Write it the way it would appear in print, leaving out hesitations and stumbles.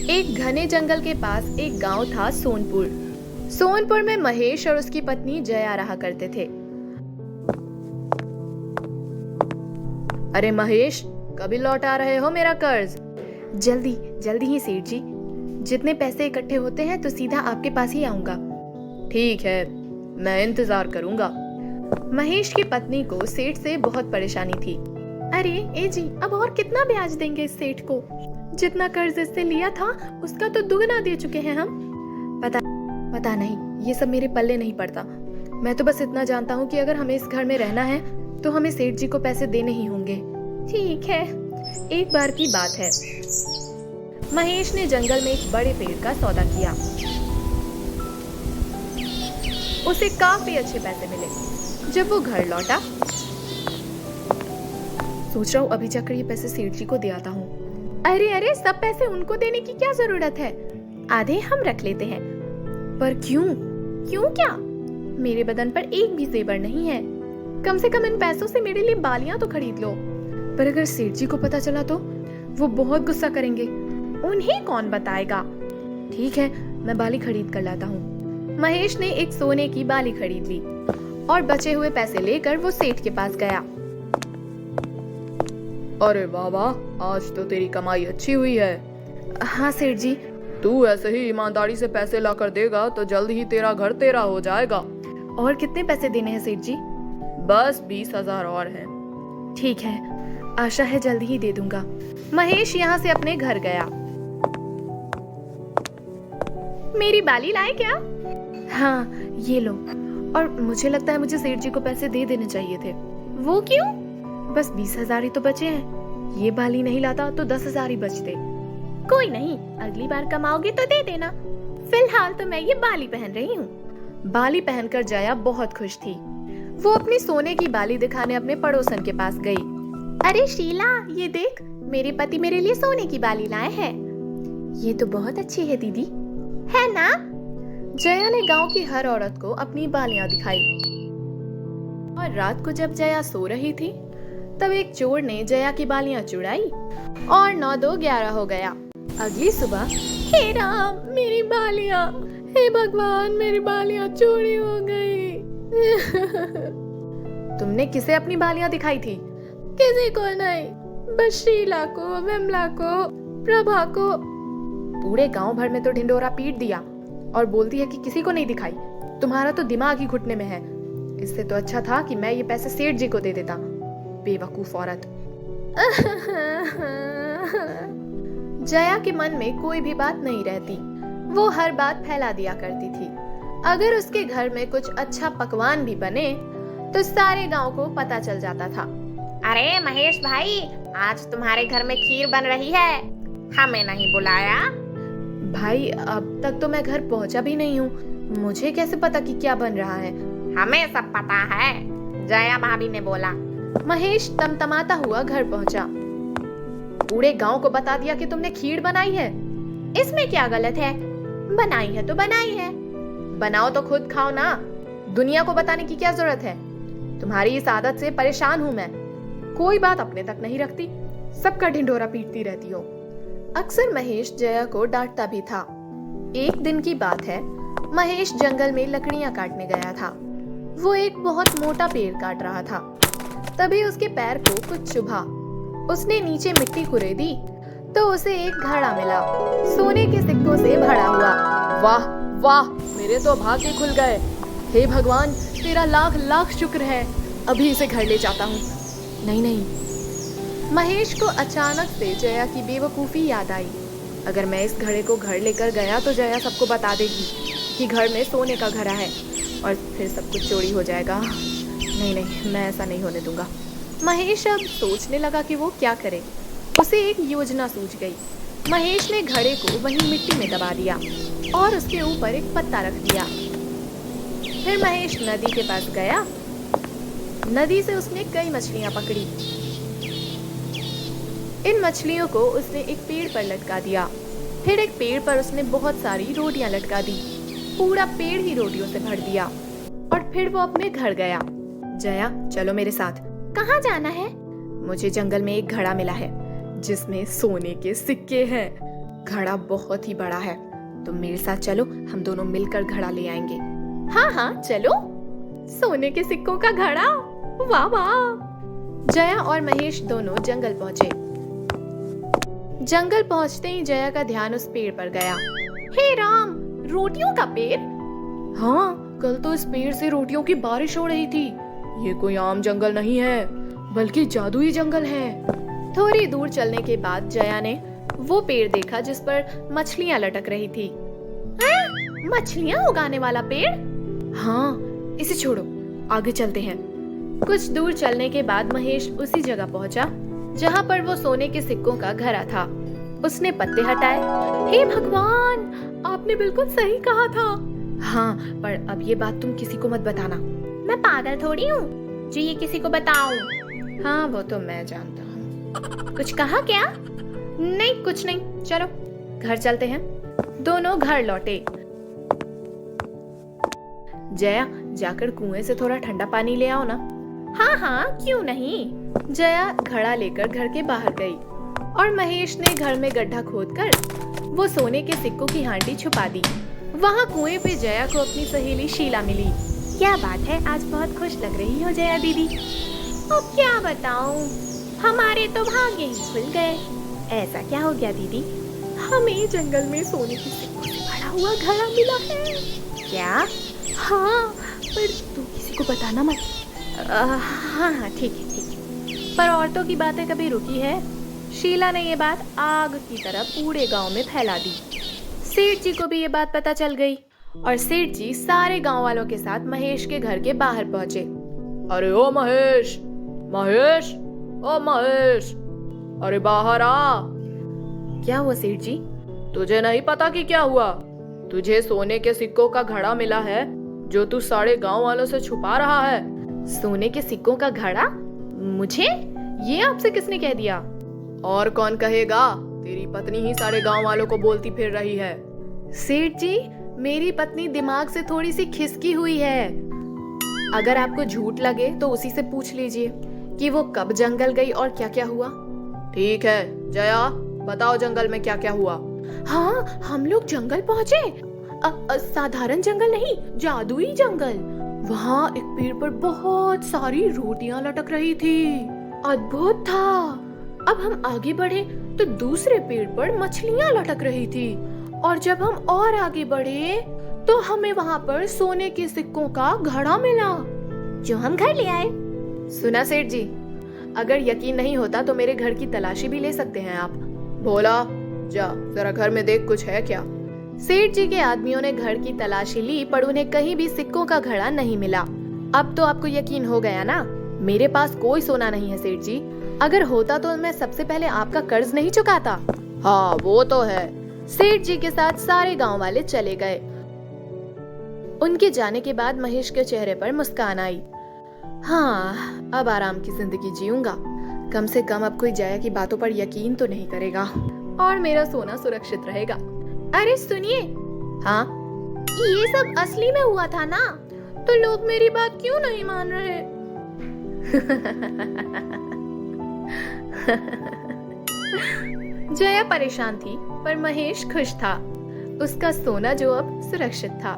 एक घने जंगल के पास एक गांव था, सोनपुर। सोनपुर में महेश और उसकी पत्नी जया रहा करते थे। अरे महेश, कभी लौटा रहे हो मेरा कर्ज? जल्दी जल्दी ही सेठ जी, जितने पैसे इकट्ठे होते हैं तो सीधा आपके पास ही आऊंगा। ठीक है, मैं इंतजार करूंगा। महेश की पत्नी को सेठ से बहुत परेशानी थी। अरे ए जी, अब और कितना ब्याज देंगे इस सेठ को? जितना कर्ज इससे लिया था उसका तो दुगना दे चुके हैं हम। पता नहीं, ये सब मेरे पल्ले नहीं पड़ता। मैं तो बस इतना जानता हूँ कि अगर हमें इस घर में रहना है तो हमें सेठ जी को पैसे देने ही होंगे। ठीक है। एक बार की बात है, महेश ने जंगल में एक बड़े पेड़ का सौदा किया। उसे काफी अच्छे पैसे मिले। जब वो घर लौटा, सोच रहा हूँ अभी जाकर ये पैसे सेठ जी को दे आता हूँ। अरे अरे, सब पैसे उनको देने की क्या जरूरत है? आधे हम रख लेते हैं। पर क्यों? क्यों क्या? मेरे बदन पर एक भी जेवर नहीं है। कम से कम इन पैसों से मेरे लिए बालियां तो खरीद लो। पर अगर सेठ जी को पता चला तो वो बहुत गुस्सा करेंगे। उन्हें कौन बताएगा? ठीक है, मैं बाली खरीद कर लाता हूँ। महेश ने एक सोने की बाली खरीद ली और बचे हुए पैसे लेकर वो सेठ के पास गया। अरे वाह वाह, आज तो तेरी कमाई अच्छी हुई है। हाँ सेठ जी। तू ऐसे ही ईमानदारी से पैसे ला कर देगा तो जल्द ही तेरा घर तेरा हो जाएगा। और कितने पैसे देने हैं सेठ जी? बस 20,000 और हैं। ठीक है, आशा है जल्द ही दे दूंगा। महेश यहाँ से अपने घर गया। मेरी बाली लाए क्या? हाँ, ये लो। और मुझे लगता है मुझे सेठ जी को पैसे दे देने चाहिए थे। वो क्यों? बस 20,000 ही तो बचे हैं। ये बाली नहीं लाता तो 10,000 ही बचते। कोई नहीं, अगली बार कमाओगे तो दे देना। फिलहाल तो मैं ये बाली पहन रही हूँ। बाली पहनकर जया बहुत खुश थी। वो अपनी सोने की बाली दिखाने अपने पड़ोसन के पास गई। अरे शीला, ये देख, मेरे पति मेरे लिए सोने की बाली लाए हैं। ये तो बहुत अच्छी है दीदी, है ना? जया ने गांव की हर औरत को अपनी बालियां दिखाई। और रात को जब जया सो रही थी तब एक चोर ने जया की बालियां चुराई और 9-2-11 हो गया। अगली सुबह, हे राम, मेरी बालियां, हे भगवान, मेरी बालियां चोरी हो गई। तुमने किसे अपनी बालियां दिखाई थी? किसी को नहीं, बस शीला को, विमला को, प्रभा को। पूरे गांव भर में तो ढिंडोरा पीट दिया और बोलती है कि किसी को नहीं दिखाई। तुम्हारा तो दिमाग ही घुटने में है। इससे तो अच्छा था कि मैं ये पैसे सेठ जी को दे देता। बेवकूफ औरत। जया के मन में कोई भी बात नहीं रहती। वो हर बात फैला दिया करती थी। अगर उसके घर में कुछ अच्छा पकवान भी बने तो सारे गांव को पता चल जाता था। अरे महेश भाई, आज तुम्हारे घर में खीर बन रही है, हमें नहीं बुलाया? भाई, अब तक तो मैं घर पहुंचा भी नहीं हूँ। मुझे कैसे पता कि क्या बन रहा है? हमें सब पता है, जया भाभी ने बोला। महेश तमतमाता हुआ घर पहुंचा। पूरे गांव को बता दिया कि तुमने खीर बनाई है। इसमें क्या गलत है? बनाई है तो बनाई है। बनाओ तो खुद खाओ ना। दुनिया को बताने की क्या जरूरत है? तुम्हारी इस आदत से परेशान हूं मैं। कोई बात अपने तक नहीं रखती, सबका ढिंढोरा पीटती रहती हो। अक्सर महेश जया को डांटता भी था। एक दिन की बात है, महेश जंगल में लकड़ियां काटने गया था। वो एक बहुत मोटा पेड़ काट रहा था। तभी उसके पैर को कुछ चुभा। उसने नीचे मिट्टी कुरेदी तो उसे एक घड़ा मिला, सोने के सिक्कों से भरा हुआ। वाह वाह, मेरे तो भाग्य खुल गए। हे भगवान, तेरा लाख लाख शुक्र है। अभी इसे घर ले जाता हूँ। नहीं नहीं। महेश को अचानक से जया की बेवकूफी याद आई। अगर मैं इस घड़े को घर लेकर गया तो जया सबको बता देगी कि घर में सोने का घड़ा है और फिर सब कुछ चोरी हो जाएगा। नहीं नहीं, मैं ऐसा नहीं होने दूंगा। महेश अब सोचने लगा कि वो क्या करे। उसे एक योजना सूझ गई। महेश ने घड़े को वहीं मिट्टी में दबा दिया और उसके ऊपर एक पत्ता रख दिया। फिर महेश नदी के पास गया। नदी से उसने कई मछलियां पकड़ी। इन मछलियों को उसने एक पेड़ पर लटका दिया। फिर एक पेड़ पर उसने बहुत सारी रोटियां लटका दी। पूरा पेड़ ही रोटियों से भर दिया और फिर वो अपने घर गया। जया, चलो मेरे साथ। कहाँ जाना है? मुझे जंगल में एक घड़ा मिला है जिसमें सोने के सिक्के हैं। घड़ा बहुत ही बड़ा है, तुम मेरे साथ चलो, हम दोनों मिलकर घड़ा ले आएंगे। हाँ हाँ चलो। सोने के सिक्कों का घड़ा, वाह वाह। जया और महेश दोनों जंगल पहुंचे। जंगल पहुंचते ही जया का ध्यान उस पेड़ पर गया। हे राम, रोटियों का पेड़? हाँ, कल तो इस पेड़ से रोटियों की बारिश हो रही थी। ये कोई आम जंगल नहीं है, बल्कि जादुई जंगल है। थोड़ी दूर चलने के बाद जया ने वो पेड़ देखा जिस पर मछलियां लटक रही थी। मछलियां उगाने वाला पेड़? हाँ, इसे छोड़ो, आगे चलते हैं। कुछ दूर चलने के बाद महेश उसी जगह पहुंचा जहाँ पर वो सोने के सिक्कों का घड़ा था। उसने पत्ते हटाए। हे भगवान, आपने बिल्कुल सही कहा था। हाँ, पर अब ये बात तुम किसी को मत बताना। मैं पागल थोड़ी हूँ जो ये किसी को बताऊं। हाँ, वो तो मैं जानता हूँ। कुछ कहा क्या? नहीं, कुछ नहीं, चलो घर चलते हैं। दोनों घर लौटे। जया, जाकर कुएं से थोड़ा ठंडा पानी ले आओ ना। हाँ हाँ, क्यों नहीं। जया घड़ा लेकर घर के बाहर गई और महेश ने घर में गड्ढा खोदकर वो सोने के सिक्कों की हांडी छुपा दी। वहाँ कुएं पे जया को अपनी सहेली शीला मिली। क्या बात है, आज बहुत खुश लग रही हो जया दीदी। अब क्या बताऊं, हमारे तो भाग्य ही खुल गए। ऐसा क्या हो गया दीदी? हमें जंगल में सोने के सिक्कों से भरा हुआ घड़ा मिला है। क्या? हाँ, पर तू किसी को बताना मत। हाँ हाँ ठीक है ठीक है। पर औरतों की बातें कभी रुकी है? शीला ने ये बात आग की तरह पूरे गांव में फैला दी। सेठ जी को भी ये बात पता चल गई और सेठ जी सारे गांव वालों के साथ महेश के घर के बाहर पहुंचे। अरे ओ महेश, महेश, ओ महेश, अरे बाहर आ। क्या हुआ सेठ जी? तुझे नहीं पता कि क्या हुआ? तुझे सोने के सिक्कों का घड़ा मिला है जो तू सारे गांव वालों से छुपा रहा है। सोने के सिक्कों का घड़ा? मुझे? ये आपसे किसने कह दिया? और कौन कहेगा? तेरी पत्नी ही सारे गांव वालों को बोलती फिर रही है। सेठ जी, मेरी पत्नी दिमाग से थोड़ी सी खिसकी हुई है। अगर आपको झूठ लगे तो उसी से पूछ लीजिए कि वो कब जंगल गई और क्या क्या हुआ। ठीक है जया, बताओ जंगल में क्या क्या हुआ। हाँ, हम लोग जंगल पहुँचे। साधारण जंगल नहीं, जादुई जंगल। वहाँ एक पेड़ पर बहुत सारी रोटियां लटक रही थी। अद्भुत था। अब हम आगे बढ़े तो दूसरे पेड़ पर मछलियां लटक रही थी और जब हम और आगे बढ़े तो हमें वहाँ पर सोने के सिक्कों का घड़ा मिला जो हम घर ले आए। सुना सेठ जी, अगर यकीन नहीं होता तो मेरे घर की तलाशी भी ले सकते हैं आप। भोला, जा जरा घर में देख कुछ है क्या। सेठ जी के आदमियों ने घर की तलाशी ली पर उन्हें कहीं भी सिक्कों का घड़ा नहीं मिला। अब तो आपको यकीन हो गया ना, मेरे पास कोई सोना नहीं है सेठ जी। अगर होता तो मैं सबसे पहले आपका कर्ज नहीं चुकाता। हाँ वो तो है। सेठ जी के साथ सारे गांव वाले चले गए। उनके जाने के बाद महेश के चेहरे पर मुस्कान आई। हाँ, अब आराम की जिंदगी जीऊंगा। कम से कम अब कोई जया की बातों पर यकीन तो नहीं करेगा और मेरा सोना सुरक्षित रहेगा। अरे सुनिए। हाँ? ये सब असली में हुआ था ना, तो लोग मेरी बात क्यों नहीं मान रहे? जया परेशान थी पर महेश खुश था। उसका सोना जो अब सुरक्षित था।